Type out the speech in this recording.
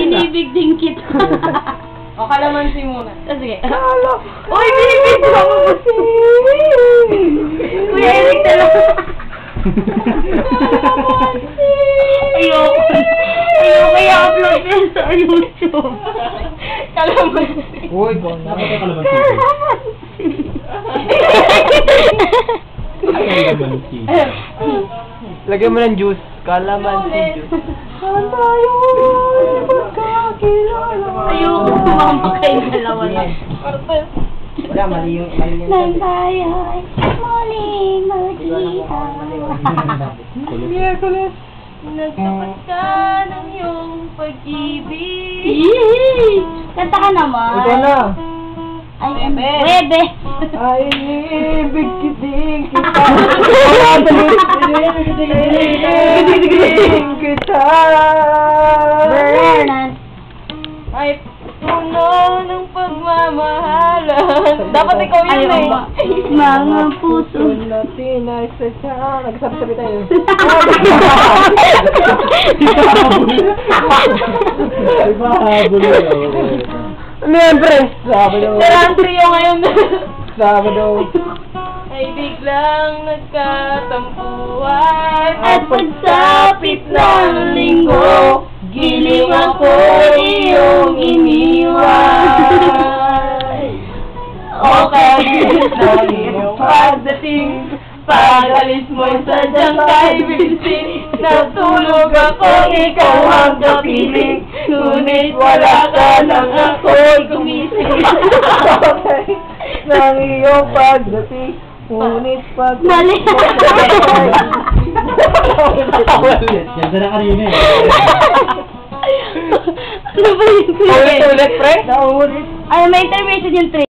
Inibig din kita. O, kalamansi muna. Sige. Uy, binibig mo mo kasi. Kuya Eric talaga. Ayoko. Ayoko i-upload din sa YouTube. Kalamansi. Uy, dapat ay kalamansi. Lagyan mo ng juice. Kalamansi juice. Saan tayo magkakilala? Ayoko kumama kayong dalawa na. Wala, mali yung Nang tayo ay muling magkita. Miyerkules, nagtapat ka ng iyong pag-ibig. Yee! Kanta ka naman. Ito na. Ay, Webe. Webe. Ay, ibig kiting kita. Ibig kita. Bernard. Ay, puno ng pagmamahalan. Dapat ikaw yun Ayaw eh. ba? Mga puso. Natin ay sasya. Nagsabi-sabi tayo. Ano yan, pre? Sabado. Sarang trio ngayon. Sabado. Ay biglang nagkatampuhan. At pagsapit ng linggo, giliw ako iyong iniwan. O kahit na iyong pagdating, pag-alis mo'y sadyang kay Vincent. Natulog ako, ikaw ang kapiling, ngunit wala ka nang ako'y gumising. Okay. Nang iyong pagdating, ngunit pag... Mali. Ganda na kanina eh. Ano ba yun? Ulit-ulit, pre? Naulit. Ay, may intervention yung 3.